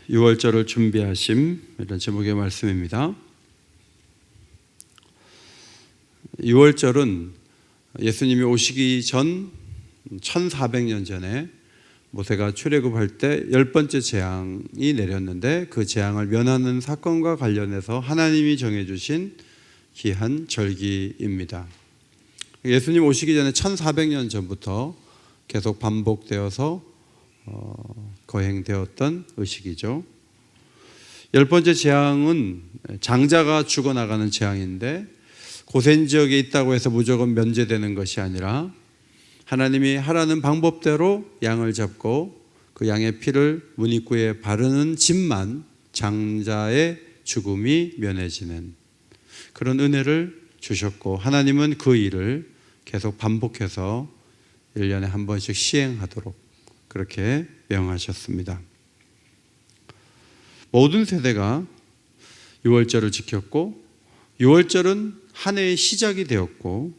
6월절을 준비하심, 이런 제목의 말씀입니다. 6월절은 예수님이 오시기 전 1400년 전에 모세가 출애굽할 때 10번째 재앙이 내렸는데, 그 재앙을 면하는 사건과 관련해서 하나님이 정해주신 귀한 절기입니다. 예수님 오시기 전에 1400년 전부터 계속 반복되어서 거행되었던 의식이죠. 10번째 재앙은 장자가 죽어나가는 재앙인데, 고센 지역에 있다고 해서 무조건 면제되는 것이 아니라 하나님이 하라는 방법대로 양을 잡고 그 양의 피를 문 입구에 바르는 집만 장자의 죽음이 면해지는 그런 은혜를 주셨고, 하나님은 그 일을 계속 반복해서 1년에 한 번씩 시행하도록 그렇게 명하셨습니다. 모든 세대가 6월절을 지켰고, 6월절은 한 해의 시작이 되었고,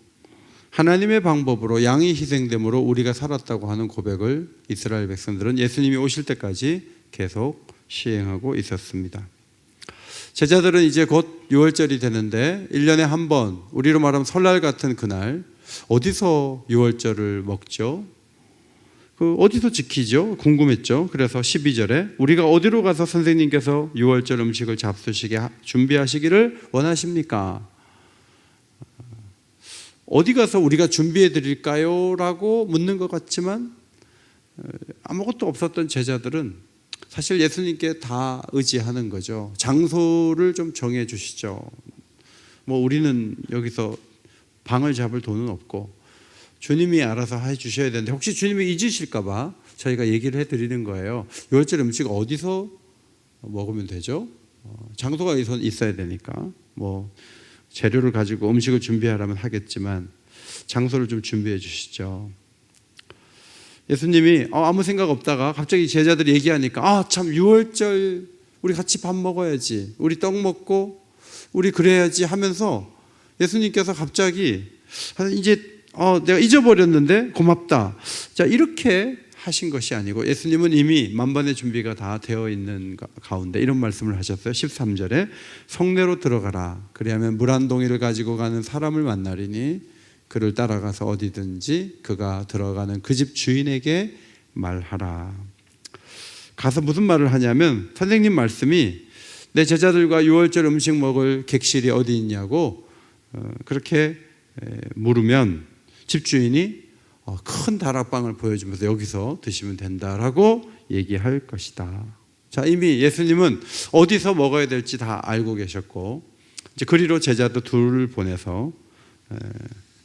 하나님의 방법으로 양이 희생됨으로 우리가 살았다고 하는 고백을 이스라엘 백성들은 예수님이 오실 때까지 계속 시행하고 있었습니다. 제자들은 이제 곧 6월절이 되는데, 1년에 한 번, 우리로 말하면 설날 같은 그날 어디서 6월절을 먹죠? 어디서 지키죠? 궁금했죠. 그래서 12절에 우리가 어디로 가서 선생님께서 6월절 음식을 잡수시게 준비하시기를 원하십니까? 어디 가서 우리가 준비해 드릴까요? 라고 묻는 것 같지만, 아무것도 없었던 제자들은 사실 예수님께 다 의지하는 거죠. 장소를 좀 정해 주시죠. 우리는 여기서 방을 잡을 돈은 없고 주님이 알아서 해 주셔야 되는데, 혹시 주님이 잊으실까 봐 저희가 얘기를 해드리는 거예요. 6월절 음식 어디서 먹으면 되죠? 장소가 있어야 되니까 재료를 가지고 음식을 준비하라면 하겠지만 장소를 좀 준비해 주시죠. 예수님이 아무 생각 없다가 갑자기 제자들이 얘기하니까 참 6월절 우리 같이 밥 먹어야지, 우리 떡 먹고 우리 그래야지 하면서 예수님께서 갑자기 이제 내가 잊어버렸는데 고맙다, 자 이렇게 하신 것이 아니고, 예수님은 이미 만반의 준비가 다 되어 있는 가운데 이런 말씀을 하셨어요. 13절에 성내로 들어가라, 그리하면 물 한 동이를 가지고 가는 사람을 만나리니 그를 따라가서 어디든지 그가 들어가는 그 집 주인에게 말하라. 가서 무슨 말을 하냐면, 선생님 말씀이 내 제자들과 6월절 음식 먹을 객실이 어디 있냐고 그렇게 물으면 집주인이 큰 다락방을 보여주면서 여기서 드시면 된다라고 얘기할 것이다. 자, 이미 예수님은 어디서 먹어야 될지 다 알고 계셨고, 이제 그리로 제자도 둘을 보내서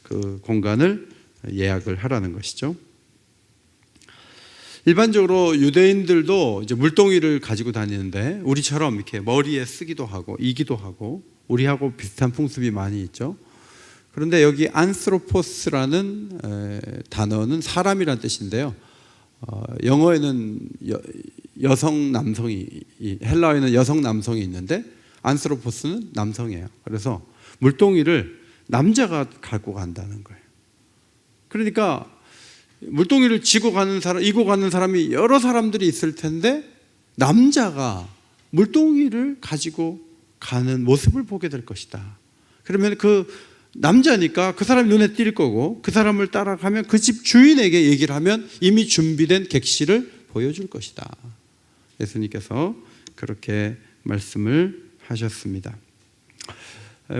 그 공간을 예약을 하라는 것이죠. 일반적으로 유대인들도 이제 물동이를 가지고 다니는데, 우리처럼 이렇게 머리에 쓰기도 하고 이기도 하고 우리하고 비슷한 풍습이 많이 있죠. 그런데 여기 안스로포스라는 단어는 사람이란 뜻인데요. 영어에는 여성 남성이, 헬라어에는 여성 남성이 있는데 안스로포스는 남성이에요. 그래서 물동이를 남자가 갖고 간다는 거예요. 그러니까 물동이를 이고 가는 사람이 여러 사람들이 있을 텐데, 남자가 물동이를 가지고 가는 모습을 보게 될 것이다. 그러면 그 남자니까 그 사람이 눈에 띌 거고, 그 사람을 따라가면 그 집 주인에게 얘기를 하면 이미 준비된 객실을 보여줄 것이다. 예수님께서 그렇게 말씀을 하셨습니다.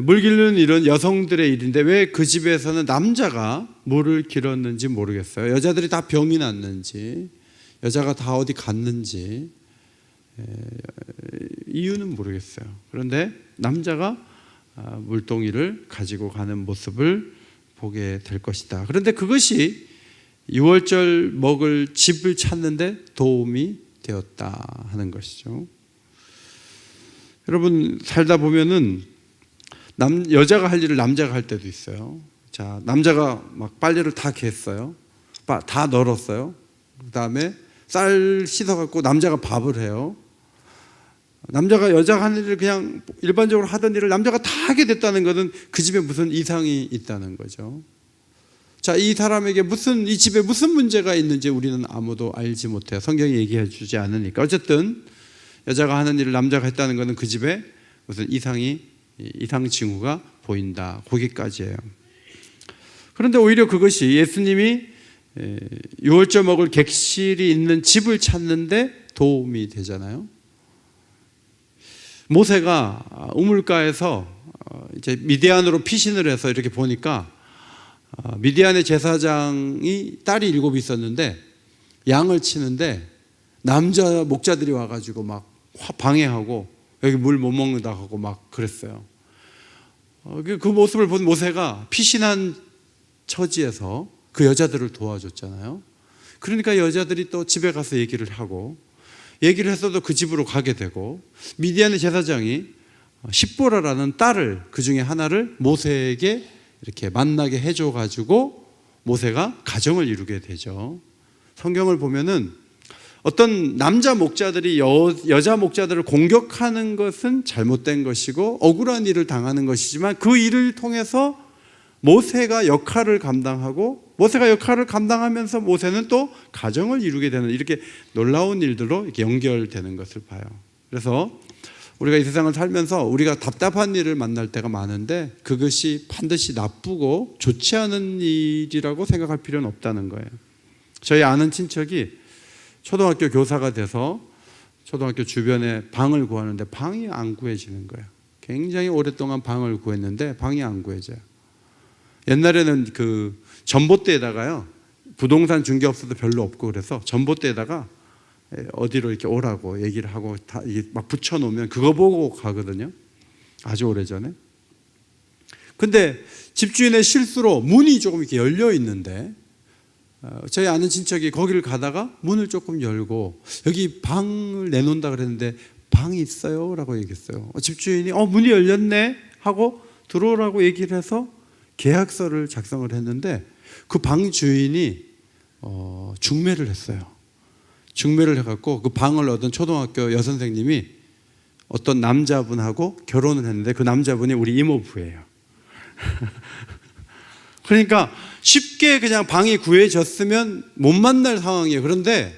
물 기르는 일은 여성들의 일인데 왜 그 집에서는 남자가 물을 길었는지 모르겠어요. 여자들이 다 병이 났는지, 여자가 다 어디 갔는지 이유는 모르겠어요. 그런데 남자가 물동이를 가지고 가는 모습을 보게 될 것이다. 그런데 그것이 6월절 먹을 집을 찾는데 도움이 되었다 하는 것이죠. 여러분, 살다 보면은 여자가 할 일을 남자가 할 때도 있어요. 자, 남자가 막 빨래를 다 개었어요. 다 널었어요. 그 다음에 쌀 씻어갖고 남자가 밥을 해요. 남자가 여자가 하는 일을 그냥 일반적으로 하던 일을 남자가 다 하게 됐다는 것은 그 집에 무슨 이상이 있다는 거죠. 자, 이 사람에게 이 집에 무슨 문제가 있는지 우리는 아무도 알지 못해요. 성경이 얘기해 주지 않으니까. 어쨌든 여자가 하는 일을 남자가 했다는 것은 그 집에 무슨 이상 징후가 보인다. 거기까지예요. 그런데 오히려 그것이 예수님이 유월절 먹을 객실이 있는 집을 찾는데 도움이 되잖아요. 모세가 우물가에서 이제 미디안으로 피신을 해서 이렇게 보니까 미디안의 제사장이 딸이 7 있었는데 양을 치는데 남자 목자들이 와가지고 막 방해하고 여기 물 못 먹는다 하고 막 그랬어요. 그 모습을 본 모세가 피신한 처지에서 그 여자들을 도와줬잖아요. 그러니까 여자들이 또 집에 가서 얘기를 하고, 얘기를 했어도 그 집으로 가게 되고, 미디안의 제사장이 십보라라는 딸을, 그 중에 하나를 모세에게 이렇게 만나게 해줘가지고 모세가 가정을 이루게 되죠. 성경을 보면은 어떤 남자 목자들이 여자 목자들을 공격하는 것은 잘못된 것이고 억울한 일을 당하는 것이지만, 그 일을 통해서 모세가 역할을 감당하고, 모세가 역할을 감당하면서 모세는 또 가정을 이루게 되는, 이렇게 놀라운 일들로 이렇게 연결되는 것을 봐요. 그래서 우리가 이 세상을 살면서 우리가 답답한 일을 만날 때가 많은데 그것이 반드시 나쁘고 좋지 않은 일이라고 생각할 필요는 없다는 거예요. 저희 아는 친척이 초등학교 교사가 돼서 초등학교 주변에 방을 구하는데 방이 안 구해지는 거예요. 굉장히 오랫동안 방을 구했는데 방이 안 구해져요. 옛날에는 그 전봇대에다가요, 부동산 중개업소도 별로 없고 그래서 전봇대에다가 어디로 이렇게 오라고 얘기를 하고 다 막 붙여놓으면 그거 보고 가거든요. 아주 오래전에. 근데 집주인의 실수로 문이 조금 이렇게 열려 있는데 저희 아는 친척이 거기를 가다가 문을 조금 열고 여기 방을 내놓는다 그랬는데 방이 있어요? 라고 얘기했어요. 집주인이 문이 열렸네 하고 들어오라고 얘기를 해서 계약서를 작성을 했는데 그 방 주인이 중매를 했어요. 중매를 해갖고 그 방을 얻은 초등학교 여선생님이 어떤 남자분하고 결혼을 했는데 그 남자분이 우리 이모부예요. 그러니까 쉽게 그냥 방이 구해졌으면 못 만날 상황이에요. 그런데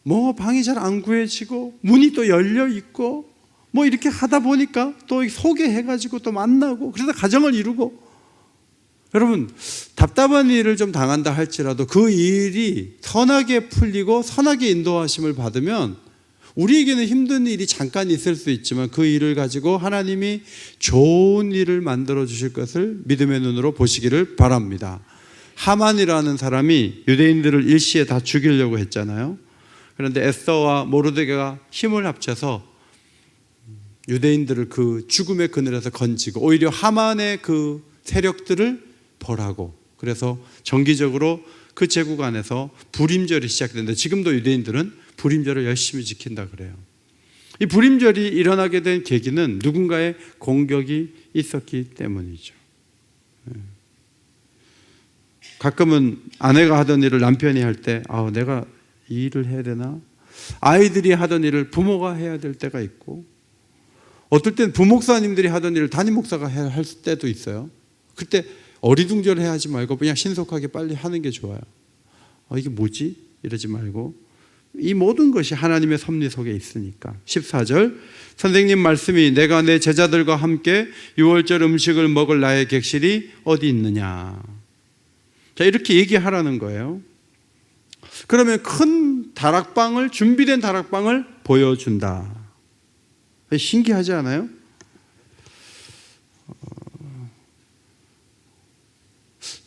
뭐 방이 잘 안 구해지고 문이 또 열려 있고 뭐 이렇게 하다 보니까 또 소개해가지고 또 만나고 그래서 가정을 이루고, 여러분 답답한 일을 좀 당한다 할지라도 그 일이 선하게 풀리고 선하게 인도하심을 받으면 우리에게는 힘든 일이 잠깐 있을 수 있지만 그 일을 가지고 하나님이 좋은 일을 만들어 주실 것을 믿음의 눈으로 보시기를 바랍니다. 하만이라는 사람이 유대인들을 일시에 다 죽이려고 했잖아요. 그런데 에스더와 모르드게가 힘을 합쳐서 유대인들을 그 죽음의 그늘에서 건지고 오히려 하만의 그 세력들을 벌하고, 그래서 정기적으로 그 제국 안에서 불임절이 시작되는데 지금도 유대인들은 불임절을 열심히 지킨다 그래요. 이 불임절이 일어나게 된 계기는 누군가의 공격이 있었기 때문이죠. 가끔은 아내가 하던 일을 남편이 할 때 내가 이 일을 해야 되나? 아이들이 하던 일을 부모가 해야 될 때가 있고, 어떨 땐 부목사님들이 하던 일을 담임 목사가 해야 할 때도 있어요. 그때 어리둥절해 하지 말고 그냥 신속하게 빨리 하는 게 좋아요. 이게 뭐지? 이러지 말고 이 모든 것이 하나님의 섭리 속에 있으니까. 14절 선생님 말씀이 내가 내 제자들과 함께 유월절 음식을 먹을 나의 객실이 어디 있느냐. 자, 이렇게 얘기하라는 거예요. 그러면 큰 다락방을, 준비된 다락방을 보여준다. 신기하지 않아요?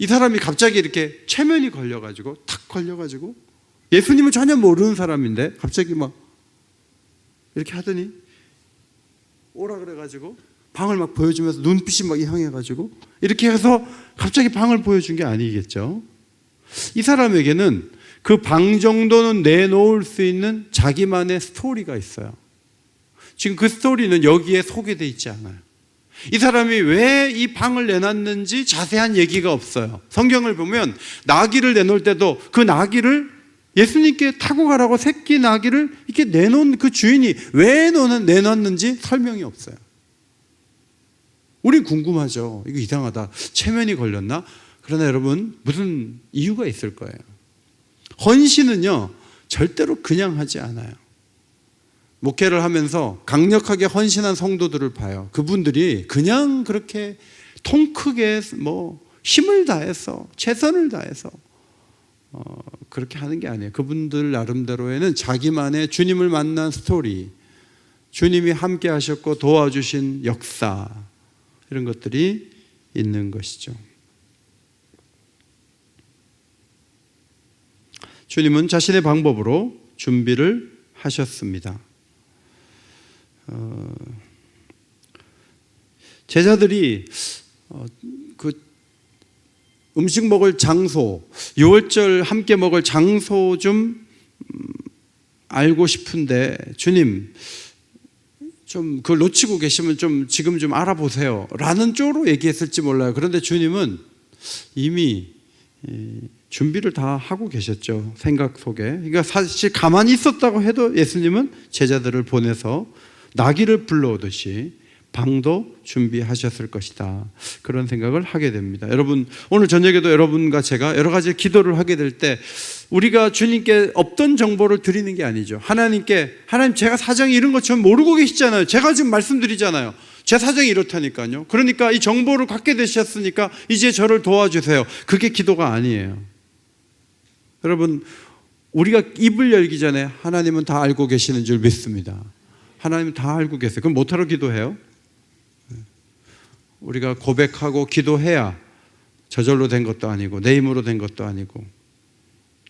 이 사람이 갑자기 이렇게 최면이 걸려가지고 탁 걸려가지고 예수님은 전혀 모르는 사람인데 갑자기 막 이렇게 하더니 오라 그래가지고 방을 막 보여주면서 눈빛이 막 향해가지고 이렇게 해서 갑자기 방을 보여준 게 아니겠죠. 이 사람에게는 그 방 정도는 내놓을 수 있는 자기만의 스토리가 있어요. 지금 그 스토리는 여기에 소개되어 있지 않아요. 이 사람이 왜 이 방을 내놨는지 자세한 얘기가 없어요. 성경을 보면 나귀를 내놓을 때도 그 나귀를 예수님께 타고 가라고 새끼 나귀를 이렇게 내놓은 그 주인이 왜 내놨는지 설명이 없어요. 우린 궁금하죠. 이거 이상하다. 체면이 걸렸나? 그러나 여러분 무슨 이유가 있을 거예요. 헌신은요 절대로 그냥 하지 않아요. 목회를 하면서 강력하게 헌신한 성도들을 봐요. 그분들이 그냥 그렇게 통 크게 힘을 다해서 최선을 다해서 그렇게 하는 게 아니에요. 그분들 나름대로에는 자기만의 주님을 만난 스토리, 주님이 함께 하셨고 도와주신 역사, 이런 것들이 있는 것이죠. 주님은 자신의 방법으로 준비를 하셨습니다. 제자들이 그 음식 먹을 장소, 유월절 함께 먹을 장소 좀 알고 싶은데 주님 좀 그걸 놓치고 계시면 좀 지금 좀 알아보세요 라는 쪽으로 얘기했을지 몰라요. 그런데 주님은 이미 준비를 다 하고 계셨죠. 생각 속에. 그러니까 사실 가만히 있었다고 해도 예수님은 제자들을 보내서 나귀를 불러오듯이 방도 준비하셨을 것이다, 그런 생각을 하게 됩니다. 여러분, 오늘 저녁에도 여러분과 제가 여러 가지 기도를 하게 될 때 우리가 주님께 없던 정보를 드리는 게 아니죠. 하나님께, 하나님 제가 사정이 이런 것처럼 모르고 계시잖아요. 제가 지금 말씀드리잖아요. 제 사정이 이렇다니까요. 그러니까 이 정보를 갖게 되셨으니까 이제 저를 도와주세요. 그게 기도가 아니에요. 여러분, 우리가 입을 열기 전에 하나님은 다 알고 계시는 줄 믿습니다. 하나님은 다 알고 계세요. 그럼 못하러 기도해요? 우리가 고백하고 기도해야 저절로 된 것도 아니고 내 힘으로 된 것도 아니고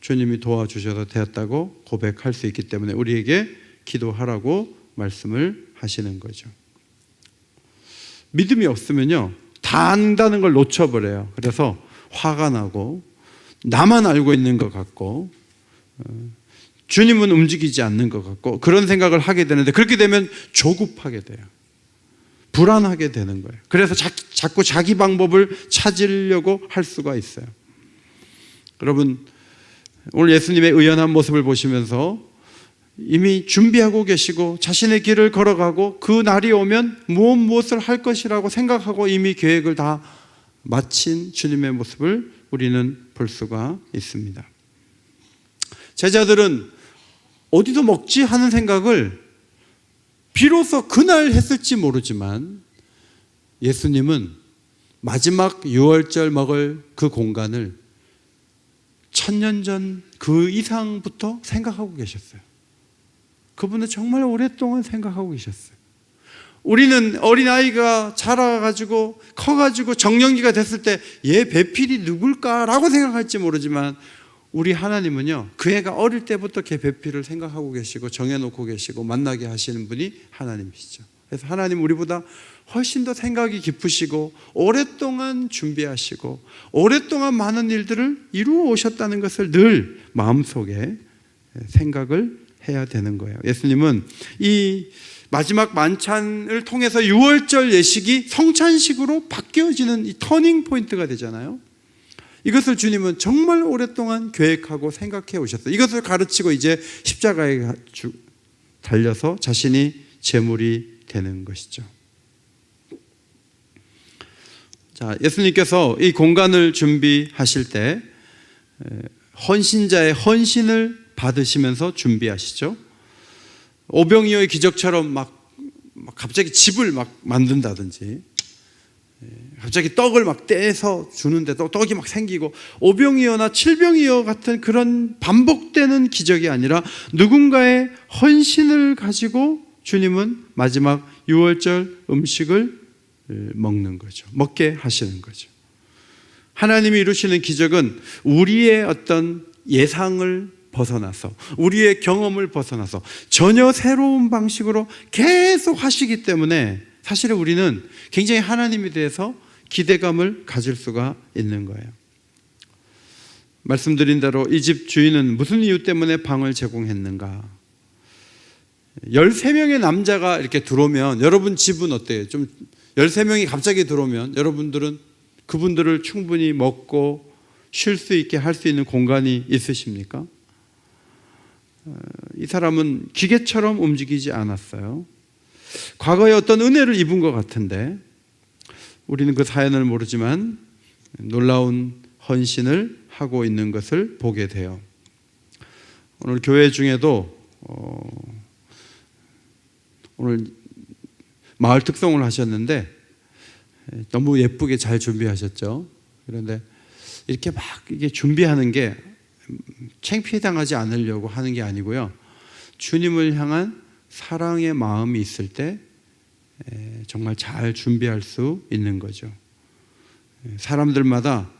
주님이 도와주셔서 되었다고 고백할 수 있기 때문에 우리에게 기도하라고 말씀을 하시는 거죠. 믿음이 없으면요, 다 안다는 걸 놓쳐버려요. 그래서 화가 나고 나만 알고 있는 것 같고 주님은 움직이지 않는 것 같고 그런 생각을 하게 되는데, 그렇게 되면 조급하게 돼요. 불안하게 되는 거예요. 그래서 자꾸 자기 방법을 찾으려고 할 수가 있어요. 여러분, 오늘 예수님의 의연한 모습을 보시면서 이미 준비하고 계시고 자신의 길을 걸어가고 그 날이 오면 무엇을 할 것이라고 생각하고 이미 계획을 다 마친 주님의 모습을 우리는 볼 수가 있습니다. 제자들은 어디서 먹지 하는 생각을 비로소 그날 했을지 모르지만 예수님은 마지막 유월절 먹을 그 공간을 1000년 전 그 이상부터 생각하고 계셨어요. 그분은 정말 오랫동안 생각하고 계셨어요. 우리는 어린아이가 자라가지고 커가지고 정년기가 됐을 때 얘 배필이 누굴까라고 생각할지 모르지만 우리 하나님은요, 그 애가 어릴 때부터 걔 배필을 생각하고 계시고 정해놓고 계시고 만나게 하시는 분이 하나님이시죠. 그래서 하나님 우리보다 훨씬 더 생각이 깊으시고 오랫동안 준비하시고 오랫동안 많은 일들을 이루어 오셨다는 것을 늘 마음속에 생각을 해야 되는 거예요. 예수님은 이 마지막 만찬을 통해서 유월절 예식이 성찬식으로 바뀌어지는 이 터닝 포인트가 되잖아요. 이것을 주님은 정말 오랫동안 계획하고 생각해 오셨어요. 이것을 가르치고 이제 십자가에 달려서 자신이 제물이 되는 것이죠. 자, 예수님께서 이 공간을 준비하실 때 헌신자의 헌신을 받으시면서 준비하시죠. 오병이어의 기적처럼 막 갑자기 집을 막 만든다든지 갑자기 떡을 막 떼서 주는데 또 떡이 막 생기고, 오병이어나 칠병이어 같은 그런 반복되는 기적이 아니라 누군가의 헌신을 가지고 주님은 마지막 유월절 음식을 먹는 거죠. 먹게 하시는 거죠. 하나님이 이루시는 기적은 우리의 어떤 예상을 벗어나서, 우리의 경험을 벗어나서 전혀 새로운 방식으로 계속 하시기 때문에 사실 우리는 굉장히 하나님에 대해서 기대감을 가질 수가 있는 거예요. 말씀드린 대로 이 집 주인은 무슨 이유 때문에 방을 제공했는가? 13명의 남자가 이렇게 들어오면 여러분 집은 어때요? 좀 13명이 갑자기 들어오면 여러분들은 그분들을 충분히 먹고 쉴 수 있게 할 수 있는 공간이 있으십니까? 이 사람은 기계처럼 움직이지 않았어요. 과거에 어떤 은혜를 입은 것 같은데 우리는 그 사연을 모르지만 놀라운 헌신을 하고 있는 것을 보게 돼요. 오늘 교회 중에도 오늘 마을 특송을 하셨는데 너무 예쁘게 잘 준비하셨죠. 그런데 이렇게 막 이게 준비하는 게 창피당하지 않으려고 하는 게 아니고요. 주님을 향한 사랑의 마음이 있을 때 정말 잘 준비할 수 있는 거죠. 사람들마다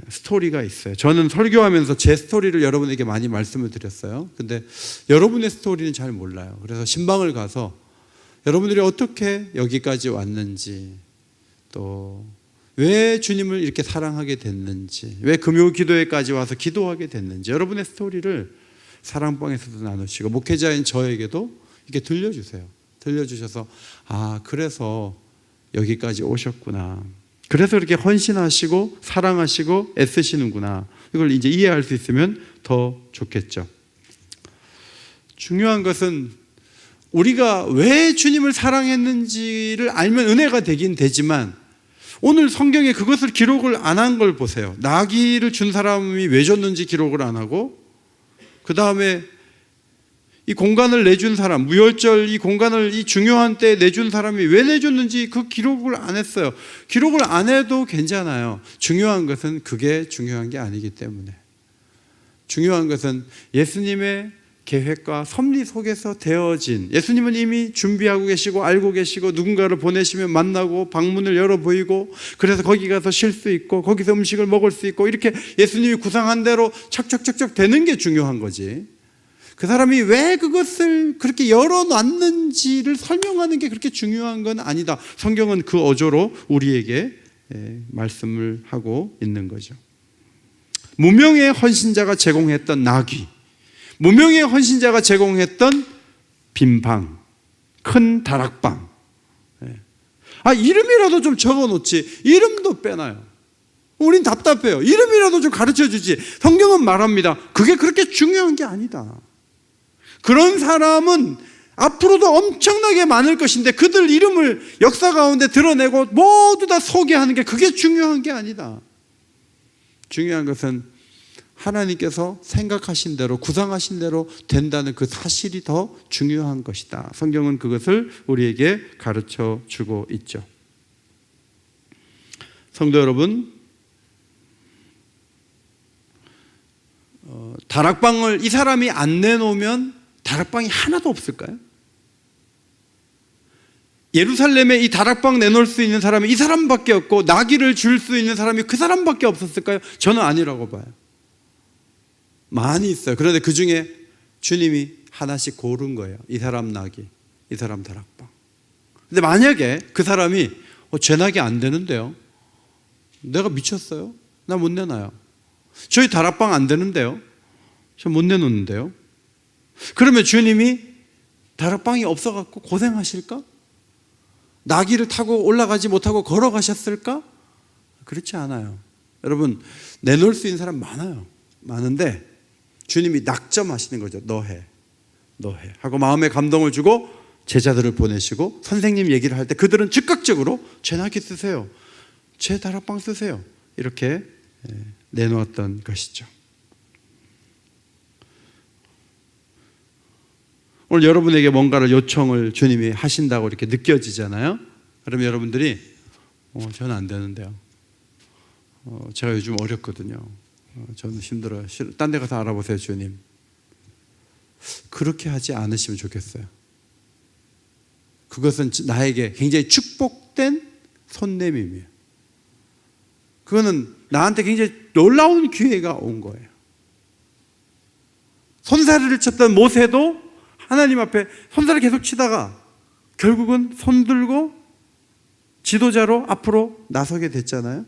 스토리가 있어요. 저는 설교하면서 제 스토리를 여러분에게 많이 말씀을 드렸어요. 근데 여러분의 스토리는 잘 몰라요. 그래서 신방을 가서 여러분들이 어떻게 여기까지 왔는지, 또 왜 주님을 이렇게 사랑하게 됐는지, 왜 금요 기도회까지 와서 기도하게 됐는지 여러분의 스토리를 사랑방에서도 나누시고 목회자인 저에게도 이렇게 들려주세요. 들려주셔서 그래서 여기까지 오셨구나, 그래서 이렇게 헌신하시고 사랑하시고 애쓰시는구나, 이걸 이제 이해할 수 있으면 더 좋겠죠. 중요한 것은 우리가 왜 주님을 사랑했는지를 알면 은혜가 되긴 되지만, 오늘 성경에 그것을 기록을 안 한 걸 보세요. 나귀를 준 사람이 왜 줬는지 기록을 안 하고, 그 다음에 이 공간을 내준 사람, 무혈절 이 공간을 이 중요한 때에 내준 사람이 왜 내줬는지 그 기록을 안 했어요. 기록을 안 해도 괜찮아요. 중요한 것은 그게 중요한 게 아니기 때문에. 중요한 것은 예수님의 계획과 섭리 속에서 되어진, 예수님은 이미 준비하고 계시고 알고 계시고 누군가를 보내시면 만나고 방문을 열어 보이고, 그래서 거기 가서 쉴 수 있고 거기서 음식을 먹을 수 있고, 이렇게 예수님이 구상한 대로 착착착착 되는 게 중요한 거지, 그 사람이 왜 그것을 그렇게 열어놨는지를 설명하는 게 그렇게 중요한 건 아니다. 성경은 그 어조로 우리에게 말씀을 하고 있는 거죠. 무명의 헌신자가 제공했던 나귀, 무명의 헌신자가 제공했던 빈방, 큰 다락방. 이름이라도 좀 적어놓지, 이름도 빼놔요. 우린 답답해요. 이름이라도 좀 가르쳐주지. 성경은 말합니다. 그게 그렇게 중요한 게 아니다. 그런 사람은 앞으로도 엄청나게 많을 것인데 그들 이름을 역사 가운데 드러내고 모두 다 소개하는 게 그게 중요한 게 아니다. 중요한 것은 하나님께서 생각하신 대로, 구상하신 대로 된다는 그 사실이 더 중요한 것이다. 성경은 그것을 우리에게 가르쳐 주고 있죠. 성도 여러분, 다락방을 이 사람이 안 내놓으면 다락방이 하나도 없을까요? 예루살렘에 이 다락방 내놓을 수 있는 사람이 이 사람밖에 없고 나귀를 줄 수 있는 사람이 그 사람밖에 없었을까요? 저는 아니라고 봐요. 많이 있어요. 그런데 그 중에 주님이 하나씩 고른 거예요. 이 사람 나귀, 이 사람 다락방. 근데 만약에 그 사람이 제 나귀 안 되는데요, 내가 미쳤어요? 나 못 내놔요. 저희 다락방 안 되는데요, 저 못 내놓는데요. 그러면 주님이 다락방이 없어갖고 고생하실까? 나귀를 타고 올라가지 못하고 걸어가셨을까? 그렇지 않아요. 여러분, 내놓을 수 있는 사람 많아요. 많은데 주님이 낙점하시는 거죠. 너 해 하고 마음에 감동을 주고 제자들을 보내시고 선생님 얘기를 할 때 그들은 즉각적으로 제 나귀 쓰세요, 제 다락방 쓰세요, 이렇게 내놓았던 것이죠. 오늘 여러분에게 뭔가를 요청을 주님이 하신다고 이렇게 느껴지잖아요. 그러면 여러분들이 저는 안 되는데요, 제가 요즘 어렵거든요, 저는 힘들어요, 딴 데 가서 알아보세요 주님. 그렇게 하지 않으시면 좋겠어요. 그것은 나에게 굉장히 축복된 손내밈이에요. 그거는 나한테 굉장히 놀라운 기회가 온 거예요. 손사래를 쳤던 모세도 하나님 앞에 손사래 계속 치다가 결국은 손 들고 지도자로 앞으로 나서게 됐잖아요.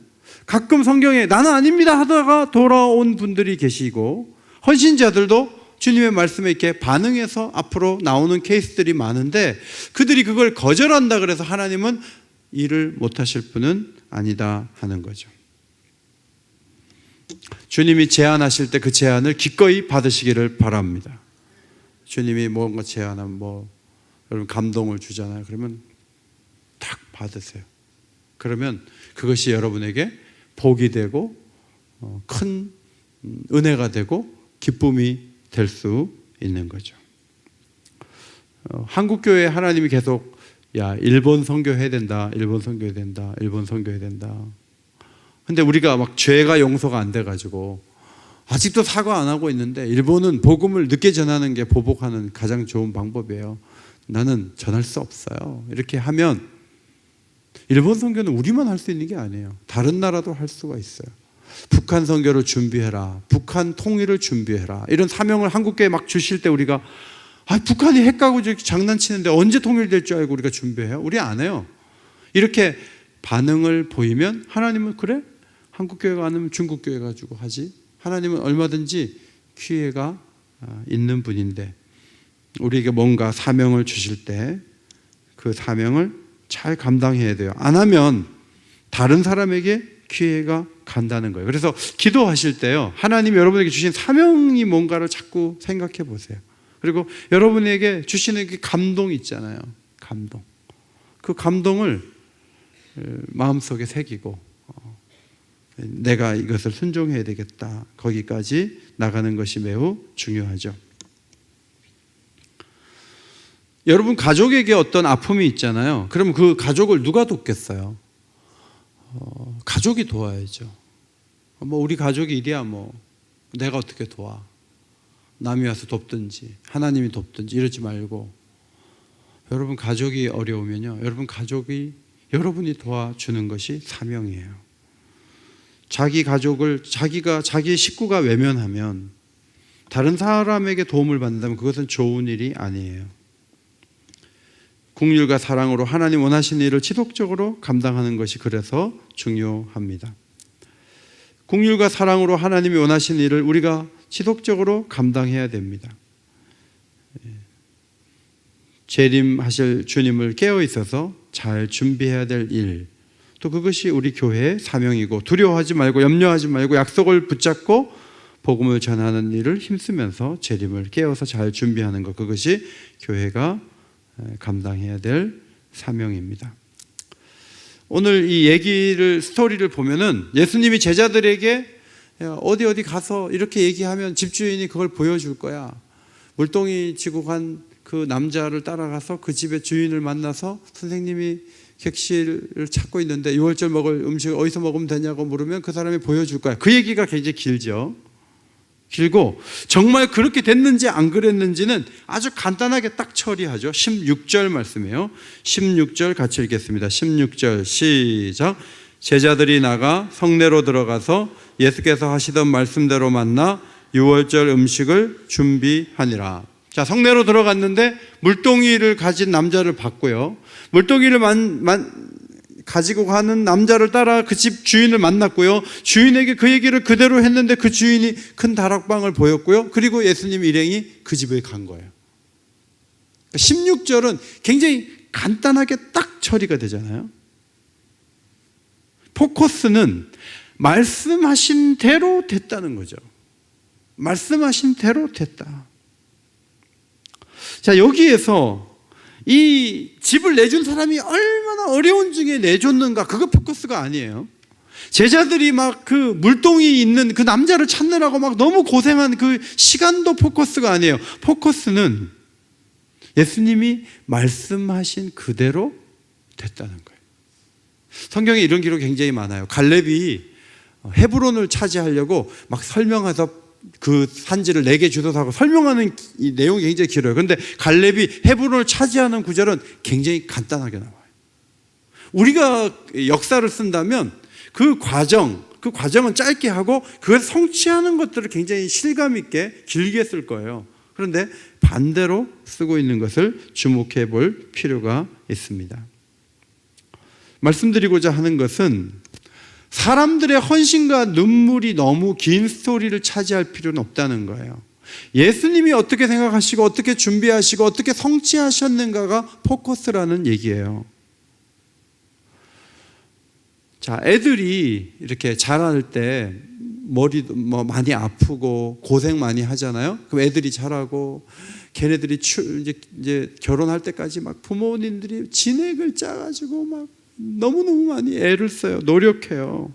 가끔 성경에 나는 아닙니다 하다가 돌아온 분들이 계시고, 헌신자들도 주님의 말씀에 이렇게 반응해서 앞으로 나오는 케이스들이 많은데, 그들이 그걸 거절한다 그래서 하나님은 일을 못하실 분은 아니다 하는 거죠. 주님이 제안하실 때 그 제안을 기꺼이 받으시기를 바랍니다. 주님이 뭔가 제안하면 여러분 감동을 주잖아요. 그러면 딱 받으세요. 그러면 그것이 여러분에게 복이 되고 큰 은혜가 되고 기쁨이 될 수 있는 거죠. 한국교회 하나님이 계속 야 일본 선교해야 된다, 일본 선교해야 된다, 일본 선교해야 된다. 근데 우리가 막 죄가 용서가 안 돼가지고 아직도 사과 안 하고 있는데 일본은 복음을 늦게 전하는 게 보복하는 가장 좋은 방법이에요. 나는 전할 수 없어요. 이렇게 하면 일본 선교는 우리만 할 수 있는 게 아니에요. 다른 나라도 할 수가 있어요. 북한 선교를 준비해라, 북한 통일을 준비해라, 이런 사명을 한국교회에 막 주실 때 우리가 북한이 핵 가지고 이렇게 장난치는데 언제 통일될 줄 알고 우리가 준비해요? 우리 안 해요. 이렇게 반응을 보이면 하나님은 그래? 한국교회가 안 하면 중국교회 가지고 하지. 하나님은 얼마든지 기회가 있는 분인데 우리에게 뭔가 사명을 주실 때 그 사명을 잘 감당해야 돼요. 안 하면 다른 사람에게 기회가 간다는 거예요. 그래서 기도하실 때요, 하나님 여러분에게 주신 사명이 뭔가를 자꾸 생각해 보세요. 그리고 여러분에게 주시는 그 감동이 있잖아요. 감동. 그 감동을 마음속에 새기고 내가 이것을 순종해야 되겠다, 거기까지 나가는 것이 매우 중요하죠. 여러분 가족에게 어떤 아픔이 있잖아요. 그러면 그 가족을 누가 돕겠어요? 가족이 도와야죠. 우리 가족이 이래야 내가 어떻게 도와? 남이 와서 돕든지 하나님이 돕든지 이러지 말고, 여러분 가족이 어려우면요, 여러분 가족이 여러분이 도와주는 것이 사명이에요. 자기 가족을 자기 식구가 외면하면, 다른 사람에게 도움을 받는다면 그것은 좋은 일이 아니에요. 긍휼과 사랑으로 하나님 원하시는 일을 지속적으로 감당하는 것이 그래서 중요합니다. 긍휼과 사랑으로 하나님이 원하시는 일을 우리가 지속적으로 감당해야 됩니다. 재림하실 주님을 깨어 있어서 잘 준비해야 될 일, 또 그것이 우리 교회의 사명이고, 두려워하지 말고 염려하지 말고 약속을 붙잡고 복음을 전하는 일을 힘쓰면서 재림을 깨어서 잘 준비하는 것, 그것이 교회가 감당해야 될 사명입니다. 오늘 이 스토리를 보면은 예수님이 제자들에게 어디 가서 이렇게 얘기하면 집주인이 그걸 보여줄 거야. 물동이 지고 간 그 남자를 따라가서 그 집의 주인을 만나서 선생님이 객실을 찾고 있는데 6월절 먹을 음식을 어디서 먹으면 되냐고 물으면 그 사람이 보여줄 거야. 그 얘기가 굉장히 길고 정말 그렇게 됐는지 안 그랬는지는 아주 간단하게 딱 처리하죠. 16절 말씀이에요. 16절 같이 읽겠습니다. 16절 시작. 제자들이 나가 성내로 들어가서 예수께서 하시던 말씀대로 만나 6월절 음식을 준비하니라. 자, 성내로 들어갔는데 물동이를 가진 남자를 봤고요, 물동이를 가지고 가는 남자를 따라 그 집 주인을 만났고요, 주인에게 그 얘기를 그대로 했는데 그 주인이 큰 다락방을 보였고요, 그리고 예수님 일행이 그 집에 간 거예요. 16절은 굉장히 간단하게 딱 처리가 되잖아요. 포커스는 말씀하신 대로 됐다는 거죠. 말씀하신 대로 됐다. 자, 여기에서 이 집을 내준 사람이 얼마나 어려운 중에 내줬는가, 그거 포커스가 아니에요. 제자들이 막 그 물동이 있는 그 남자를 찾느라고 막 너무 고생한 그 시간도 포커스가 아니에요. 포커스는 예수님이 말씀하신 그대로 됐다는 거예요. 성경에 이런 기록이 굉장히 많아요. 갈렙이 헤브론을 차지하려고 막 설명해서 그 산지를 4개 주소하고 설명하는 이 내용이 굉장히 길어요. 그런데 갈렙이 헤브론을 차지하는 구절은 굉장히 간단하게 나와요. 우리가 역사를 쓴다면 그 과정은 짧게 하고 그걸 성취하는 것들을 굉장히 실감 있게 길게 쓸 거예요. 그런데 반대로 쓰고 있는 것을 주목해 볼 필요가 있습니다. 말씀드리고자 하는 것은 사람들의 헌신과 눈물이 너무 긴 스토리를 차지할 필요는 없다는 거예요. 예수님이 어떻게 생각하시고 어떻게 준비하시고 어떻게 성취하셨는가가 포커스라는 얘기예요. 자, 애들이 이렇게 자랄 때 머리도 많이 아프고 고생 많이 하잖아요. 그럼 애들이 자라고 걔네들이 이제 결혼할 때까지 막 부모님들이 진액을 짜가지고 막 너무너무 많이 애를 써요. 노력해요.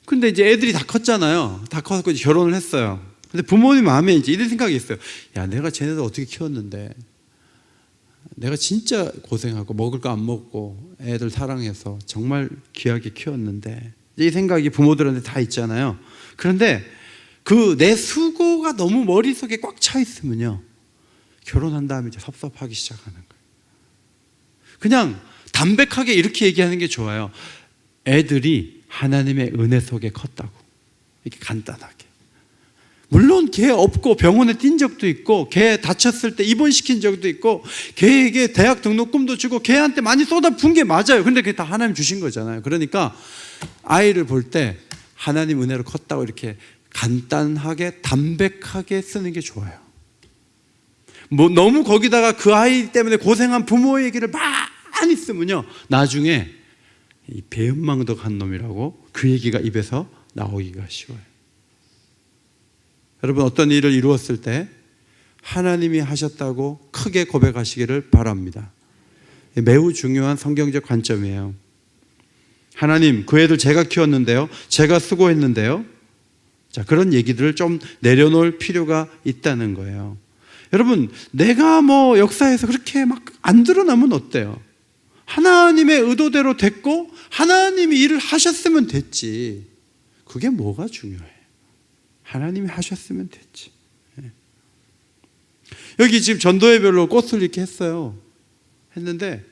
근데 이제 애들이 다 컸잖아요. 다 커서 결혼을 했어요. 근데 부모님 마음에 이제 이런 생각이 있어요. 야, 내가 쟤네들 어떻게 키웠는데, 내가 진짜 고생하고 먹을 거 안 먹고 애들 사랑해서 정말 귀하게 키웠는데, 이 생각이 부모들한테 다 있잖아요. 그런데 그 내 수고가 너무 머릿속에 꽉 차 있으면요, 결혼한 다음에 이제 섭섭하기 시작하는 거예요. 그냥 담백하게 이렇게 얘기하는 게 좋아요. 애들이 하나님의 은혜 속에 컸다고. 이렇게 간단하게. 물론 걔 없고 병원에 뛴 적도 있고, 걔 다쳤을 때 입원시킨 적도 있고, 걔에게 대학 등록금도 주고 걔한테 많이 쏟아부은 게 맞아요. 근데 그게 다 하나님 주신 거잖아요. 그러니까 아이를 볼 때 하나님 은혜로 컸다고 이렇게 간단하게 담백하게 쓰는 게 좋아요. 뭐 너무 거기다가 그 아이 때문에 고생한 부모의 얘기를 많이 쓰면요, 나중에 이 배은망덕한 놈이라고 그 얘기가 입에서 나오기가 쉬워요. 여러분, 어떤 일을 이루었을 때 하나님이 하셨다고 크게 고백하시기를 바랍니다. 매우 중요한 성경적 관점이에요. 하나님, 그 애들 제가 키웠는데요, 제가 수고했는데요. 자, 그런 얘기들을 좀 내려놓을 필요가 있다는 거예요. 여러분, 내가 뭐 역사에서 그렇게 막 안 드러나면 어때요? 하나님의 의도대로 됐고 하나님이 일을 하셨으면 됐지. 그게 뭐가 중요해? 하나님이 하셨으면 됐지. 여기 지금 전도회별로 꽃을 이렇게 했어요. 했는데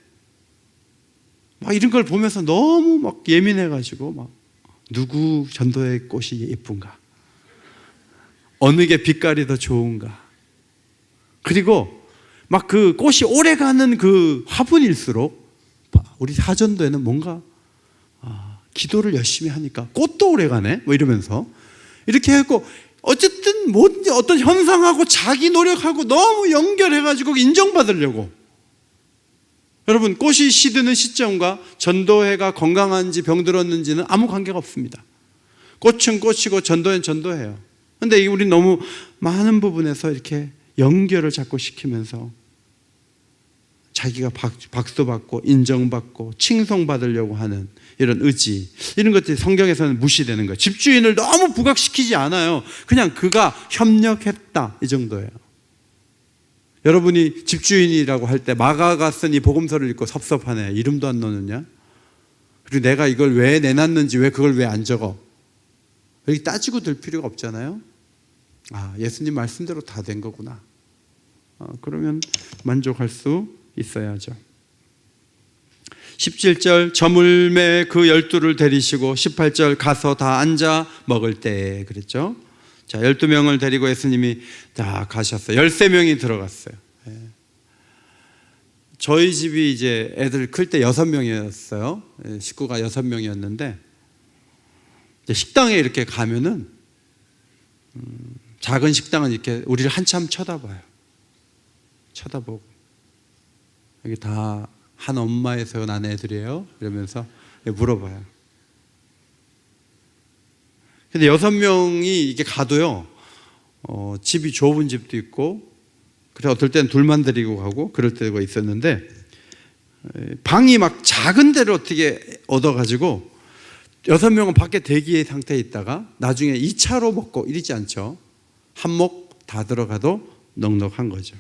막 이런 걸 보면서 너무 막 예민해가지고, 막 누구 전도회 꽃이 예쁜가, 어느 게 빛깔이 더 좋은가, 그리고 막 그 꽃이 오래가는 그 화분일수록 우리 사전도에는 뭔가 기도를 열심히 하니까 꽃도 오래가네, 뭐 이러면서 이렇게 했고, 어쨌든 어떤 현상하고 자기 노력하고 너무 연결해가지고 인정받으려고. 여러분, 꽃이 시드는 시점과 전도회가 건강한지 병들었는지는 아무 관계가 없습니다. 꽃은 꽃이고 전도회는 전도회예요. 그런데 우리 너무 많은 부분에서 이렇게 연결을 자꾸 시키면서 자기가 박수 받고 인정받고 칭송받으려고 하는 이런 의지, 이런 것들이 성경에서는 무시되는 거예요. 집주인을 너무 부각시키지 않아요. 그냥 그가 협력했다, 이 정도예요. 여러분이 집주인이라고 할 때 마가가 쓴 이 복음서를 읽고 섭섭하네, 이름도 안 넣느냐, 그리고 내가 이걸 왜 내놨는지, 왜 그걸 왜 안 적어, 여기 따지고 들 필요가 없잖아요. 예수님 말씀대로 다 된 거구나. 그러면 만족할 수 있어야죠. 17절, 저물매 그 12를 데리시고, 18절, 가서 다 앉아 먹을 때, 그랬죠. 자, 12명을 데리고 예수님이 다 가셨어요. 13명이 들어갔어요. 저희 집이 이제 애들 클 때 6명이었어요. 식구가 6명이었는데, 식당에 이렇게 가면은 작은 식당은 이렇게 우리를 한참 쳐다봐요. 쳐다보고, 여기 다 한 엄마에서 난 애들이에요, 이러면서 물어봐요. 근데 6명이 이게 가도요, 집이 좁은 집도 있고, 그래서 어떨 때는 둘만 데리고 가고 그럴 때가 있었는데, 방이 막 작은 데를 어떻게 얻어가지고 6명은 밖에 대기 상태에 있다가 나중에 2차로 먹고 이러지 않죠. 한몫 다 들어가도 넉넉한 거죠.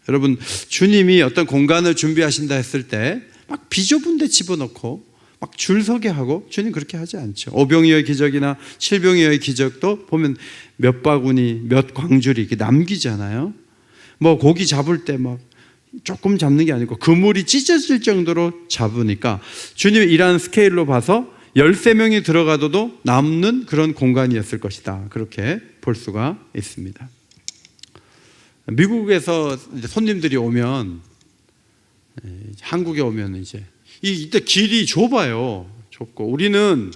여러분, 주님이 어떤 공간을 준비하신다 했을 때 막 비좁은 데 집어넣고 막 줄 서게 하고, 주님 그렇게 하지 않죠. 오병이어의 기적이나 칠병이어의 기적도 보면 몇 바구니, 몇 광줄이 이렇게 남기잖아요. 뭐 고기 잡을 때 막 조금 잡는 게 아니고 그물이 찢어질 정도로 잡으니까 주님이 일하는 스케일로 봐서 13명이 들어가도 남는 그런 공간이었을 것이다, 그렇게 볼 수가 있습니다. 미국에서 손님들이 오면, 한국에 오면 이때 길이 좁아요. 좁고, 우리는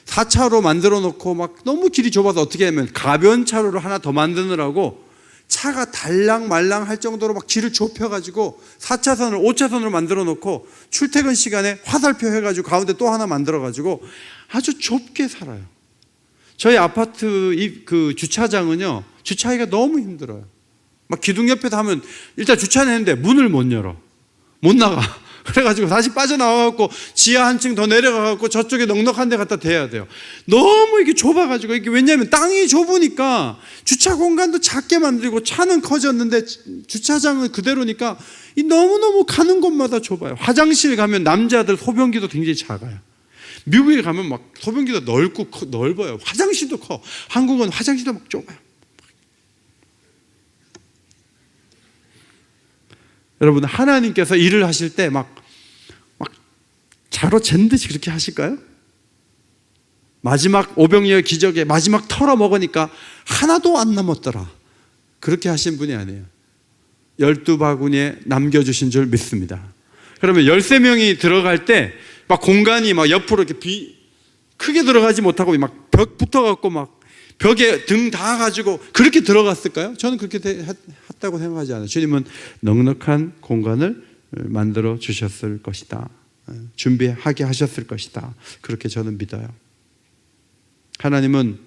4차로 만들어 놓고 막 너무 길이 좁아서 어떻게 하면 가변 차로를 하나 더 만드느라고 차가 달랑말랑 할 정도로 막 길을 좁혀가지고 4차선을 5차선으로 만들어 놓고 출퇴근 시간에 화살표 해가지고 가운데 또 하나 만들어가지고 아주 좁게 살아요. 저희 아파트 그 주차장은요, 주차하기가 너무 힘들어요. 막 기둥 옆에다 하면 일단 주차는 했는데 문을 못 열어, 못 나가. 그래가지고 다시 빠져나와갖고 지하 한 층 더 내려가갖고 저쪽에 넉넉한 데 갖다 대야 돼요. 너무 이게 좁아가지고, 이게 왜냐하면 땅이 좁으니까 주차 공간도 작게 만들고 차는 커졌는데 주차장은 그대로니까 이 너무너무 가는 곳마다 좁아요. 화장실 가면 남자들 소변기도 굉장히 작아요. 미국에 가면 막 소변기도 넓어요. 화장실도 커. 한국은 화장실도 막 좁아요. 여러분, 하나님께서 일을 하실 때 막 자로 잰 듯이 그렇게 하실까요? 마지막 오병이어 기적에 마지막 털어 먹으니까 하나도 안 남았더라. 그렇게 하신 분이 아니에요. 12바구니에 남겨주신 줄 믿습니다. 그러면 13명이 들어갈 때 막 공간이 막 옆으로 이렇게 크게 들어가지 못하고 막 벽 붙어갖고 막 벽에 등 닿아가지고 그렇게 들어갔을까요? 저는 그렇게 했다고 생각하지 않아요. 주님은 넉넉한 공간을 만들어 주셨을 것이다. 준비하게 하셨을 것이다. 그렇게 저는 믿어요. 하나님은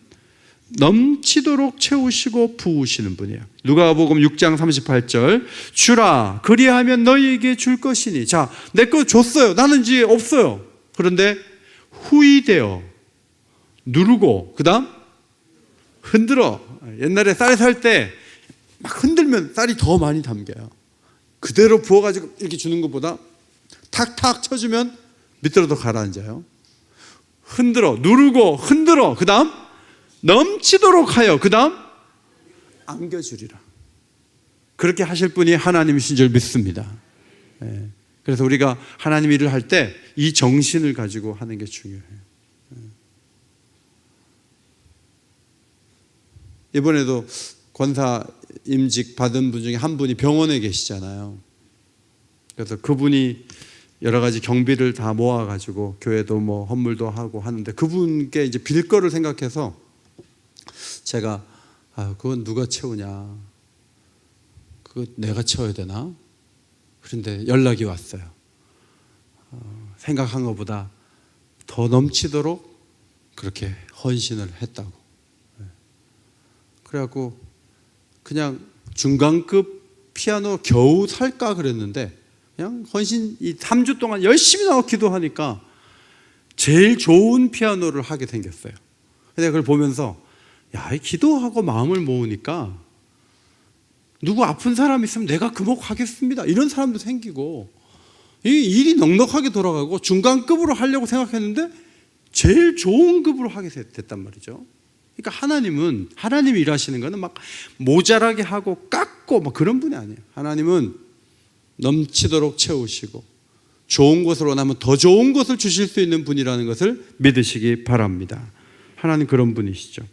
넘치도록 채우시고 부으시는 분이에요. 누가복음 6장 38절, 주라 그리하면 너희에게 줄 것이니. 자, 내 거 줬어요. 나는 이제 없어요. 그런데 후이되어 누르고 그 다음 흔들어. 옛날에 쌀 살 때 막 흔들면 쌀이 더 많이 담겨요. 그대로 부어가지고 이렇게 주는 것보다 탁탁 쳐주면 밑으로 더 가라앉아요. 흔들어, 누르고 흔들어. 그 다음 넘치도록 하여 그 다음 안겨주리라. 그렇게 하실 분이 하나님이신 줄 믿습니다. 그래서 우리가 하나님 일을 할 때 이 정신을 가지고 하는 게 중요해요. 이번에도 권사 임직 받은 분 중에 한 분이 병원에 계시잖아요. 그래서 그분이 여러 가지 경비를 다 모아가지고 교회도 뭐 헌물도 하고 하는데 그분께 이제 빌 거를 생각해서 제가 그건 누가 채우냐, 그거 내가 채워야 되나? 그런데 연락이 왔어요. 생각한 것보다 더 넘치도록 그렇게 헌신을 했다고. 그래갖고 그냥 중간급 피아노 겨우 살까 그랬는데 그냥 헌신 이 3주 동안 열심히 나와 기도하니까 제일 좋은 피아노를 하게 생겼어요. 근데 그걸 보면서 야, 이 기도하고 마음을 모으니까 누구 아픈 사람 있으면 내가 금옥 하겠습니다. 이런 사람도 생기고 이 일이 넉넉하게 돌아가고 중간급으로 하려고 생각했는데 제일 좋은 급으로 하게 됐단 말이죠. 그러니까 하나님이 일하시는 거는 막 모자라게 하고 깎고 막 그런 분이 아니에요. 하나님은 넘치도록 채우시고 좋은 것을 원하면 더 좋은 것을 주실 수 있는 분이라는 것을 믿으시기 바랍니다. 하나님 그런 분이시죠.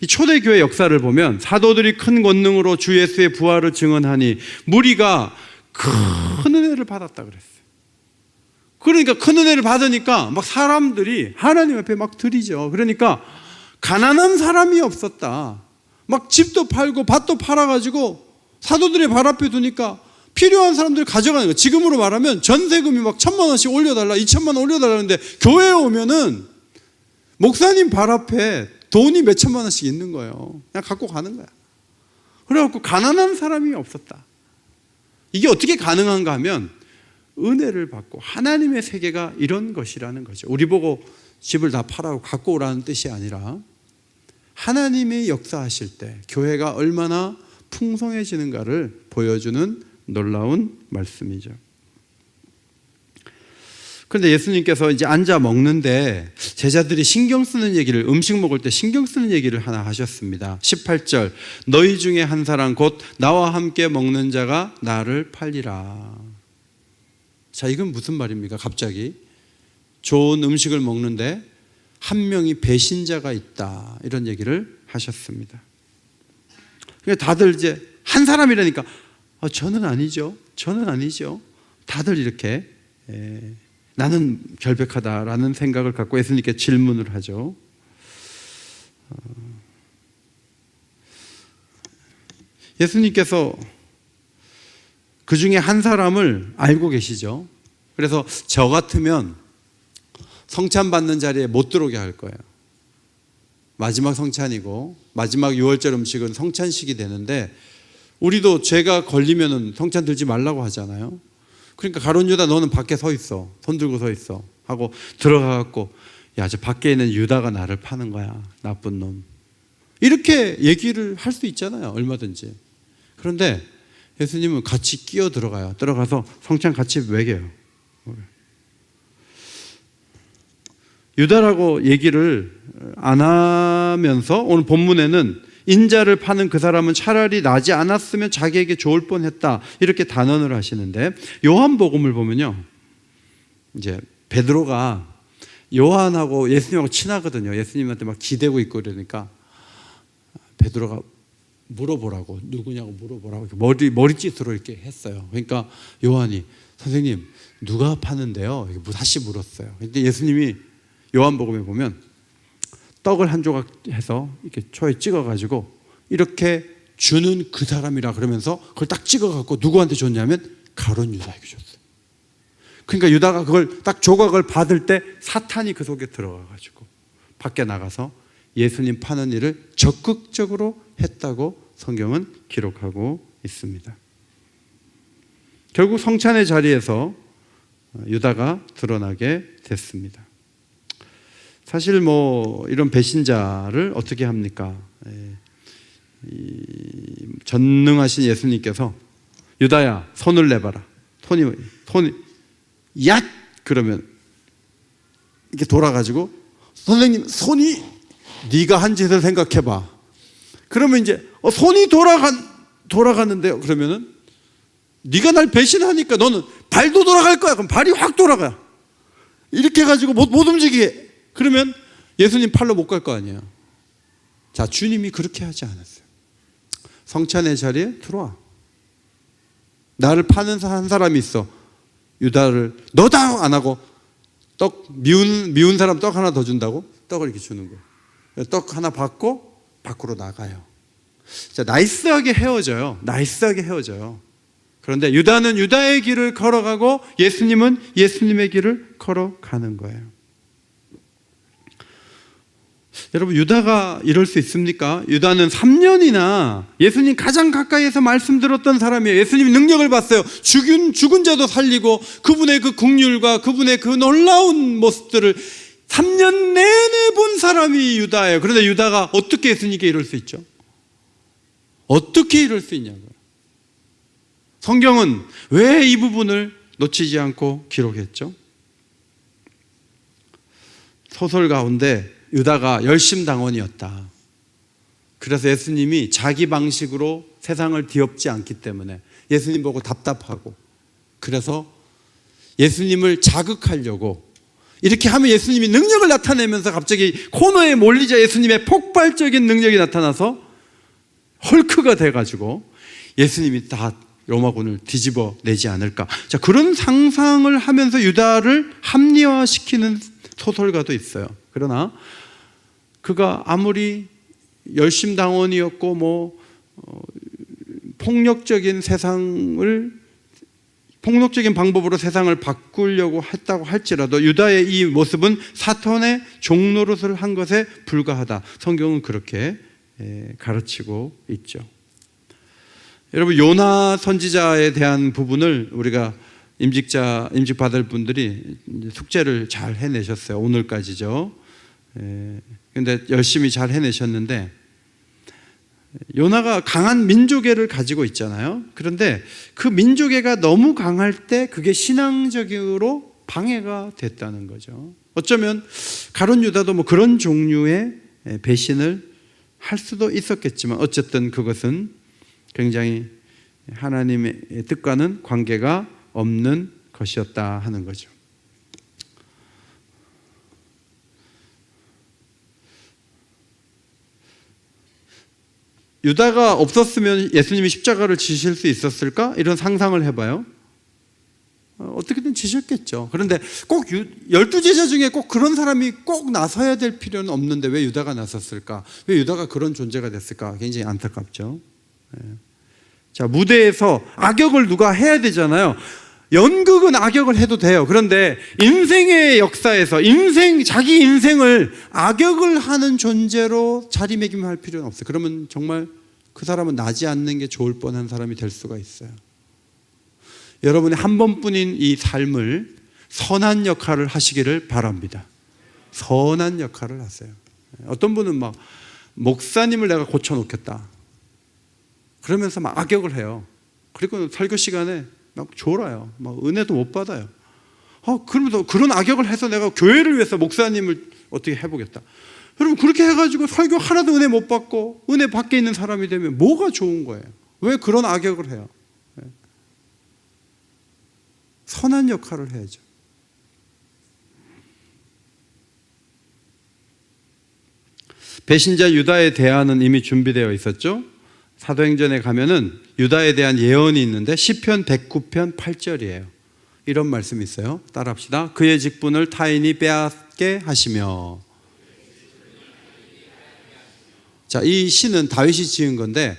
이 초대교회 역사를 보면 사도들이 큰 권능으로 주 예수의 부활을 증언하니 무리가 큰 은혜를 받았다 그랬어요. 그러니까 큰 은혜를 받으니까 막 사람들이 하나님 앞에 막 드리죠. 그러니까 가난한 사람이 없었다. 막 집도 팔고 밭도 팔아가지고 사도들의 발 앞에 두니까 필요한 사람들 가져가는 거예요. 지금으로 말하면 전세금이 막 1,000만 원씩 올려달라, 2,000만 원 올려달라는데 교회에 오면은 목사님 발 앞에 돈이 몇 천만 원씩 있는 거예요. 그냥 갖고 가는 거야. 그래갖고 가난한 사람이 없었다. 이게 어떻게 가능한가 하면 은혜를 받고 하나님의 세계가 이런 것이라는 거죠. 우리 보고 집을 다 팔아고 갖고 오라는 뜻이 아니라 하나님이 역사하실 때 교회가 얼마나 풍성해지는가를 보여주는 놀라운 말씀이죠. 그런데 예수님께서 이제 앉아 먹는데 제자들이 신경 쓰는 얘기를, 음식 먹을 때 신경 쓰는 얘기를 하나 하셨습니다. 18절, 너희 중에 한 사람 곧 나와 함께 먹는 자가 나를 팔리라. 자, 이건 무슨 말입니까? 갑자기 좋은 음식을 먹는데 한 명이 배신자가 있다, 이런 얘기를 하셨습니다. 그러니까 다들 이제 한 사람이라니까 저는 아니죠, 저는 아니죠. 다들 이렇게 나는 결백하다라는 생각을 갖고 예수님께 질문을 하죠. 예수님께서 그 중에 한 사람을 알고 계시죠. 그래서 저 같으면 성찬 받는 자리에 못 들어오게 할 거예요. 마지막 성찬이고 마지막 유월절 음식은 성찬식이 되는데 우리도 죄가 걸리면은 성찬 들지 말라고 하잖아요. 그러니까 가룟 유다 너는 밖에 서 있어. 손 들고 서 있어. 하고 들어가갖고 야, 저 밖에 있는 유다가 나를 파는 거야. 나쁜 놈. 이렇게 얘기를 할 수 있잖아요. 얼마든지. 그런데 예수님은 같이 끼어 들어가요. 들어가서 성찬 같이 먹여요. 유다라고 얘기를 안 하면서 오늘 본문에는 인자를 파는 그 사람은 차라리 나지 않았으면 자기에게 좋을 뻔했다 이렇게 단언을 하시는데, 요한복음을 보면요, 이제 베드로가 요한하고 예수님하고 친하거든요. 예수님한테 막 기대고 있고 그러니까 베드로가 물어보라고, 누구냐고 물어보라고 머리짓으로 이렇게 했어요. 그러니까 요한이 선생님 누가 파는데요? 다시 물었어요. 근데 예수님이 요한복음에 보면 떡을 한 조각 해서 이렇게 초에 찍어가지고 이렇게 주는 그 사람이라 그러면서 그걸 딱 찍어갖고 누구한테 줬냐면 가룟 유다에게 줬어요. 그러니까 유다가 그걸 딱 조각을 받을 때 사탄이 그 속에 들어가가지고 밖에 나가서 예수님 파는 일을 적극적으로 했다고 성경은 기록하고 있습니다. 결국 성찬의 자리에서 유다가 드러나게 됐습니다. 사실 뭐 이런 배신자를 어떻게 합니까? 전능하신 예수님께서 유다야 손을 내봐라. 손이 얏! 그러면 이렇게 돌아가지고 선생님 손이 네가 한 짓을 생각해봐. 그러면 이제 손이 돌아가는데요. 그러면은 네가 날 배신하니까 너는 발도 돌아갈 거야. 그럼 발이 확 돌아가. 이렇게 해가지고 못 움직이게. 그러면 예수님 팔로 못 갈 거 아니에요. 자, 주님이 그렇게 하지 않았어요. 성찬의 자리에 들어와. 나를 파는 한 사람이 있어. 유다를 너다 안 하고 떡 미운 사람 떡 하나 더 준다고 떡을 이렇게 주는 거예요. 떡 하나 받고 밖으로 나가요. 자, 나이스하게 헤어져요. 나이스하게 헤어져요. 그런데 유다는 유다의 길을 걸어가고 예수님은 예수님의 길을 걸어가는 거예요. 여러분, 유다가 이럴 수 있습니까? 유다는 3년이나 예수님 가장 가까이에서 말씀 들었던 사람이에요. 예수님이 능력을 봤어요. 죽은 자도 살리고 그분의 그 긍휼과 그분의 그 놀라운 모습들을 3년 내내 본 사람이 유다예요. 그런데 유다가 어떻게 예수님께 이럴 수 있죠? 어떻게 이럴 수 있냐고요. 성경은 왜 이 부분을 놓치지 않고 기록했죠? 소설 가운데 유다가 열심당원이었다. 그래서 예수님이 자기 방식으로 세상을 뒤엎지 않기 때문에 예수님 보고 답답하고, 그래서 예수님을 자극하려고 이렇게 하면 예수님이 능력을 나타내면서 갑자기 코너에 몰리자 예수님의 폭발적인 능력이 나타나서 헐크가 돼가지고 예수님이 다 로마군을 뒤집어 내지 않을까. 자, 그런 상상을 하면서 유다를 합리화시키는 소설가도 있어요. 그러나 그가 아무리 열심당원이었고 폭력적인 방법으로 세상을 바꾸려고 했다고 할지라도 유다의 이 모습은 사탄의 종노릇을 한 것에 불과하다. 성경은 그렇게 가르치고 있죠. 여러분, 요나 선지자에 대한 부분을 우리가 임직 받을 분들이 숙제를 잘 해내셨어요. 오늘까지죠. 근데 열심히 잘 해내셨는데, 요나가 강한 민족애를 가지고 있잖아요. 그런데 그 민족애가 너무 강할 때 그게 신앙적으로 방해가 됐다는 거죠. 어쩌면 가룟 유다도 뭐 그런 종류의 배신을 할 수도 있었겠지만 어쨌든 그것은 굉장히 하나님의 뜻과는 관계가 없는 것이었다 하는 거죠. 유다가 없었으면 예수님이 십자가를 지실 수 있었을까? 이런 상상을 해봐요. 어떻게든 지셨겠죠. 그런데 꼭 12제자 중에 꼭 그런 사람이 꼭 나서야 될 필요는 없는데 왜 유다가 나섰을까? 왜 유다가 그런 존재가 됐을까? 굉장히 안타깝죠. 자, 무대에서 악역을 누가 해야 되잖아요. 연극은 악역을 해도 돼요. 그런데 인생의 역사에서 자기 인생을 악역을 하는 존재로 자리매김할 필요는 없어요. 그러면 정말 그 사람은 나지 않는 게 좋을 뻔한 사람이 될 수가 있어요. 여러분의 한 번뿐인 이 삶을 선한 역할을 하시기를 바랍니다. 선한 역할을 하세요. 어떤 분은 막 목사님을 내가 고쳐놓겠다 그러면서 막 악역을 해요. 그리고 설교 시간에 막 졸아요. 막 은혜도 못 받아요. 그러면서 그런 악역을 해서 내가 교회를 위해서 목사님을 어떻게 해보겠다. 여러분 그렇게 해가지고 설교 하나도 은혜 못 받고 은혜 밖에 있는 사람이 되면 뭐가 좋은 거예요? 왜 그런 악역을 해요? 선한 역할을 해야죠. 배신자 유다에 대하는 이미 준비되어 있었죠. 사도행전에 가면은 유다에 대한 예언이 있는데 시편 109편 8절이에요. 이런 말씀이 있어요. 따라합시다. 그의 직분을 타인이 빼앗게 하시며. 자, 이 시는 다윗이 지은 건데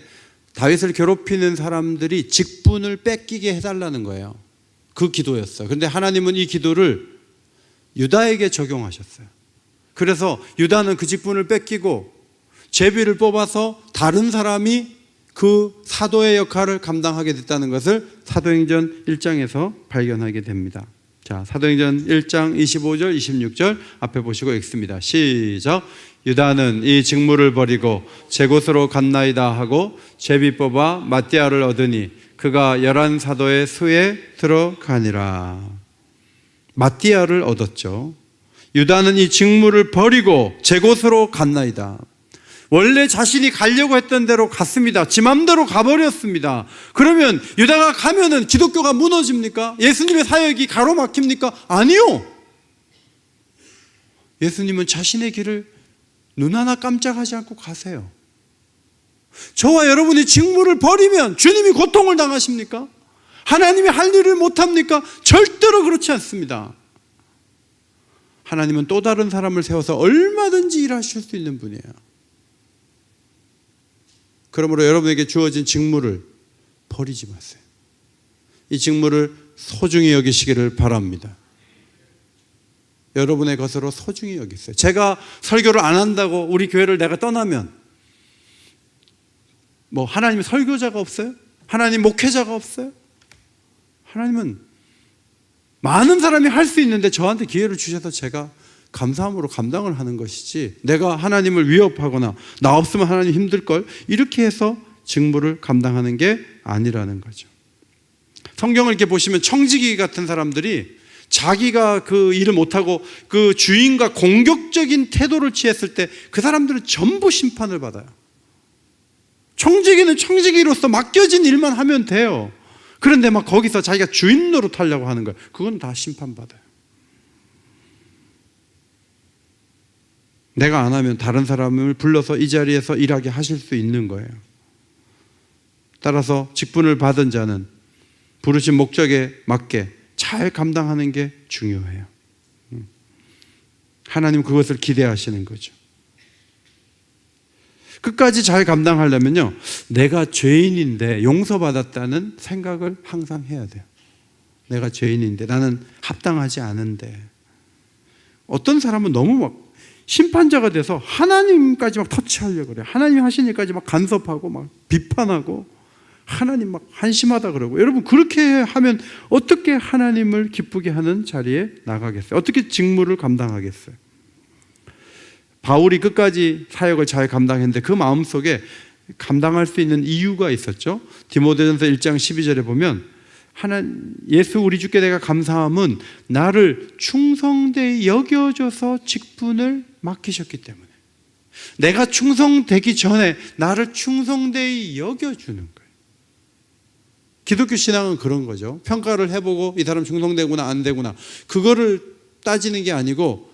다윗을 괴롭히는 사람들이 직분을 뺏기게 해달라는 거예요. 그 기도였어요. 그런데 하나님은 이 기도를 유다에게 적용하셨어요. 그래서 유다는 그 직분을 뺏기고 제비를 뽑아서 다른 사람이 그 사도의 역할을 감당하게 됐다는 것을 사도행전 1장에서 발견하게 됩니다. 자, 사도행전 1장 25절 26절 앞에 보시고 읽습니다. 시작. 유다는 이 직무를 버리고 제 곳으로 갔나이다 하고 제비 뽑아 마띠아를 얻으니 그가 11사도의 수에 들어가니라. 마띠아를 얻었죠. 유다는 이 직무를 버리고 제 곳으로 갔나이다. 원래 자신이 가려고 했던 대로 갔습니다. 지 맘대로 가버렸습니다. 그러면 유다가 가면은 기독교가 무너집니까? 예수님의 사역이 가로막힙니까? 아니요. 예수님은 자신의 길을 눈 하나 깜짝하지 않고 가세요. 저와 여러분이 직무를 버리면 주님이 고통을 당하십니까? 하나님이 할 일을 못합니까? 절대로 그렇지 않습니다. 하나님은 또 다른 사람을 세워서 얼마든지 일하실 수 있는 분이에요. 그러므로 여러분에게 주어진 직무를 버리지 마세요. 이 직무를 소중히 여기시기를 바랍니다. 여러분의 것으로 소중히 여기세요. 제가 설교를 안 한다고 우리 교회를 내가 떠나면 뭐 하나님 설교자가 없어요? 하나님 목회자가 없어요? 하나님은 많은 사람이 할 수 있는데 저한테 기회를 주셔서 제가 감사함으로 감당을 하는 것이지 내가 하나님을 위협하거나 나 없으면 하나님 힘들걸 이렇게 해서 직무를 감당하는 게 아니라는 거죠. 성경을 이렇게 보시면 청지기 같은 사람들이 자기가 그 일을 못하고 그 주인과 공격적인 태도를 취했을 때 그 사람들은 전부 심판을 받아요. 청지기는 청지기로서 맡겨진 일만 하면 돼요. 그런데 막 거기서 자기가 주인 노릇하려고 하는 거예요. 그건 다 심판받아요. 내가 안 하면 다른 사람을 불러서 이 자리에서 일하게 하실 수 있는 거예요. 따라서 직분을 받은 자는 부르신 목적에 맞게 잘 감당하는 게 중요해요. 하나님 그것을 기대하시는 거죠. 끝까지 잘 감당하려면요, 내가 죄인인데 용서받았다는 생각을 항상 해야 돼요. 내가 죄인인데 나는 합당하지 않은데. 어떤 사람은 너무 막 심판자가 돼서 하나님까지 막 터치하려고 그래요. 하나님 하신 일까지 막 간섭하고 막 비판하고 하나님 막 한심하다 그러고. 여러분 그렇게 하면 어떻게 하나님을 기쁘게 하는 자리에 나가겠어요? 어떻게 직무를 감당하겠어요? 바울이 끝까지 사역을 잘 감당했는데 그 마음속에 감당할 수 있는 이유가 있었죠. 디모데전서 1장 12절에 보면 예수 우리 주께 내가 감사함은 나를 충성되이 여겨줘서 직분을 맡기셨기 때문에. 내가 충성되기 전에 나를 충성되이 여겨주는 거예요. 기독교 신앙은 그런 거죠. 평가를 해보고 이 사람 충성되구나 안 되구나 그거를 따지는 게 아니고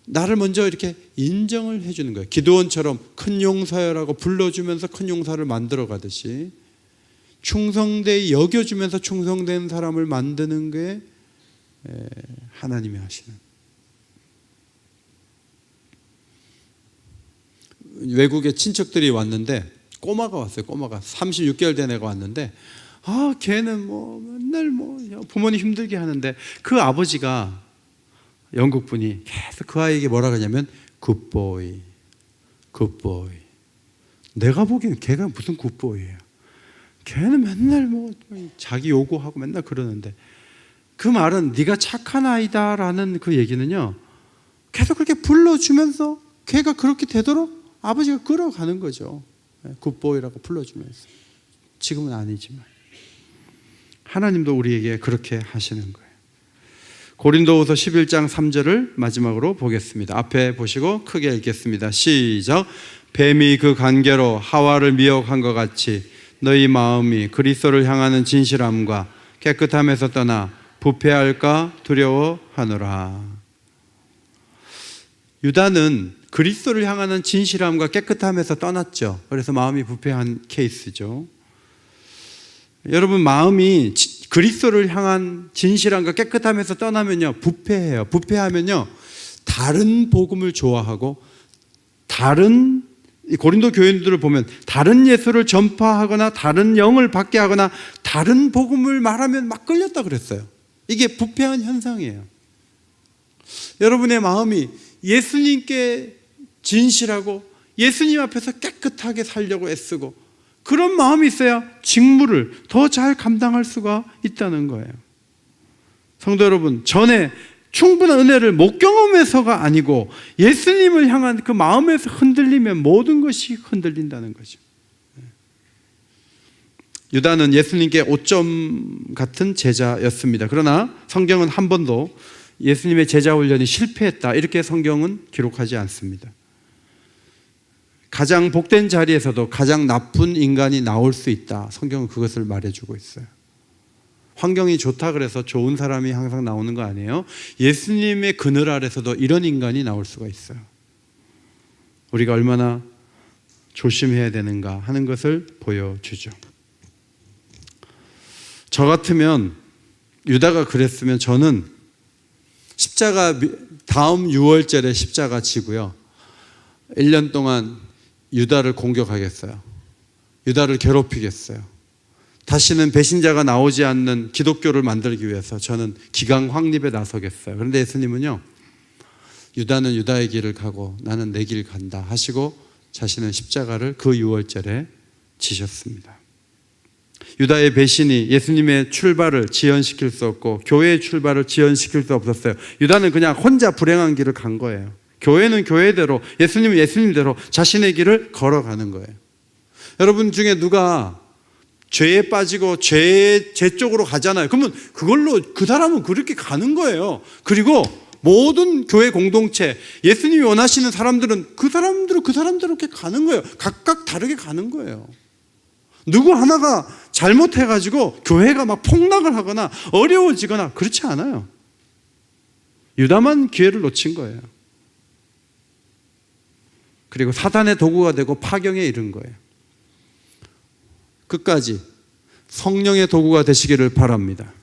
나를 먼저 이렇게 인정을 해주는 거예요. 기드온처럼 큰 용사여라고 불러주면서 큰 용사를 만들어 가듯이 충성되이 여겨주면서 충성된 사람을 만드는 게 하나님이 하시는. 외국에 친척들이 왔는데 꼬마가 왔어요. 꼬마가 36개월 된 애가 왔는데 걔는 뭐 맨날 뭐 부모님 힘들게 하는데 그 아버지가 영국 분이 계속 그 아이에게 뭐라 그러냐면 굿보이, 굿보이. 내가 보기엔 걔가 무슨 굿보이예요. 걔는 맨날 뭐 자기 요구하고 맨날 그러는데, 그 말은 네가 착한 아이다라는 그 얘기는요, 계속 그렇게 불러주면서 걔가 그렇게 되도록 아버지가 끌어가는 거죠. 굿보이라고 불러주면서. 지금은 아니지만 하나님도 우리에게 그렇게 하시는 거예요. 고린도후서 11장 3절을 마지막으로 보겠습니다. 앞에 보시고 크게 읽겠습니다. 시작. 뱀이 그 관계로 하와를 미혹한 것 같이 너희 마음이 그리스도를 향하는 진실함과 깨끗함에서 떠나 부패할까 두려워하노라. 유다는 그리스도를 향하는 진실함과 깨끗함에서 떠났죠. 그래서 마음이 부패한 케이스죠. 여러분, 마음이 그리스도를 향한 진실함과 깨끗함에서 떠나면요, 부패해요. 부패하면요, 다른 복음을 좋아하고 다른 고린도 교인들을 보면 다른 예수를 전파하거나 다른 영을 받게 하거나 다른 복음을 말하면 막 끌렸다 그랬어요. 이게 부패한 현상이에요. 여러분의 마음이 예수님께 진실하고 예수님 앞에서 깨끗하게 살려고 애쓰고 그런 마음이 있어야 직무를 더 잘 감당할 수가 있다는 거예요. 성도 여러분, 전에 충분한 은혜를 못 경험해서가 아니고 예수님을 향한 그 마음에서 흔들리면 모든 것이 흔들린다는 거죠. 유다는 예수님께 오점 같은 제자였습니다. 그러나 성경은 한 번도 예수님의 제자 훈련이 실패했다, 이렇게 성경은 기록하지 않습니다. 가장 복된 자리에서도 가장 나쁜 인간이 나올 수 있다, 성경은 그것을 말해주고 있어요. 환경이 좋다 그래서 좋은 사람이 항상 나오는 거 아니에요. 예수님의 그늘 아래서도 이런 인간이 나올 수가 있어요. 우리가 얼마나 조심해야 되는가 하는 것을 보여주죠. 저 같으면, 유다가 그랬으면 저는 십자가, 다음 6월절에 십자가 지고요, 1년 동안 유다를 공격하겠어요. 유다를 괴롭히겠어요. 다시는 배신자가 나오지 않는 기독교를 만들기 위해서 저는 기강 확립에 나서겠어요. 그런데 예수님은요, 유다는 유다의 길을 가고 나는 내 길 간다 하시고 자신은 십자가를 그 6월절에 지셨습니다. 유다의 배신이 예수님의 출발을 지연시킬 수 없고 교회의 출발을 지연시킬 수 없었어요. 유다는 그냥 혼자 불행한 길을 간 거예요. 교회는 교회대로, 예수님은 예수님대로 자신의 길을 걸어가는 거예요. 여러분 중에 누가 죄에 빠지고 죄 쪽으로 가잖아요. 그러면 그걸로 그 사람은 그렇게 가는 거예요. 그리고 모든 교회 공동체, 예수님이 원하시는 사람들은 그 사람대로 이렇게 가는 거예요. 각각 다르게 가는 거예요. 누구 하나가 잘못해가지고 교회가 막 폭락을 하거나 어려워지거나 그렇지 않아요. 유다만 기회를 놓친 거예요. 그리고 사단의 도구가 되고 파경에 이른 거예요. 끝까지 성령의 도구가 되시기를 바랍니다.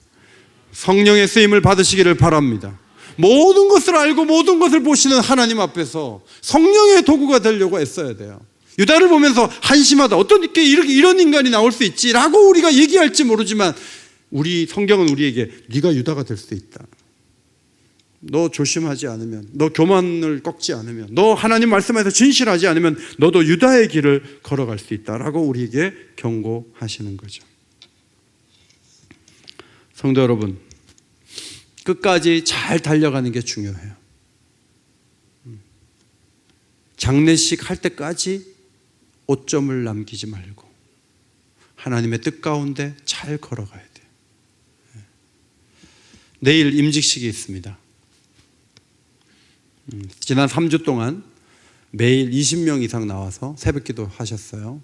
성령의 쓰임을 받으시기를 바랍니다. 모든 것을 알고 모든 것을 보시는 하나님 앞에서 성령의 도구가 되려고 애써야 돼요. 유다를 보면서 한심하다, 어떻게 이런 인간이 나올 수 있지라고 우리가 얘기할지 모르지만, 우리 성경은 우리에게 네가 유다가 될 수 있다. 너 조심하지 않으면, 너 교만을 꺾지 않으면, 너 하나님 말씀에서 진실하지 않으면 너도 유다의 길을 걸어갈 수 있다라고 우리에게 경고하시는 거죠. 성도 여러분, 끝까지 잘 달려가는 게 중요해요. 장례식 할 때까지 오점을 남기지 말고 하나님의 뜻 가운데 잘 걸어가야 돼요. 내일 임직식이 있습니다. 지난 3주 동안 매일 20명 이상 나와서 새벽기도 하셨어요.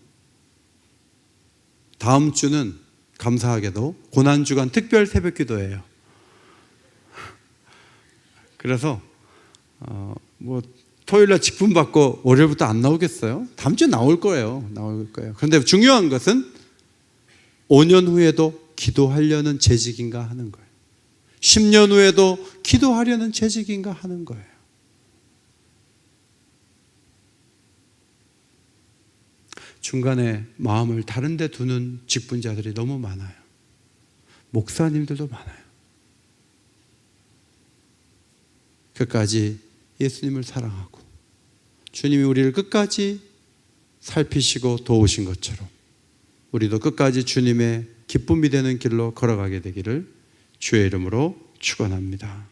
다음 주는 감사하게도 고난주간 특별 새벽기도예요. 그래서 토요일날 직분 받고 월요일부터 안 나오겠어요? 다음 주에 나올 거예요. 그런데 중요한 것은 5년 후에도 기도하려는 재직인가 하는 거예요. 10년 후에도 기도하려는 재직인가 하는 거예요. 중간에 마음을 다른 데 두는 직분자들이 너무 많아요. 목사님들도 많아요. 끝까지 예수님을 사랑하고 주님이 우리를 끝까지 살피시고 도우신 것처럼 우리도 끝까지 주님의 기쁨이 되는 길로 걸어가게 되기를 주의 이름으로 축원합니다.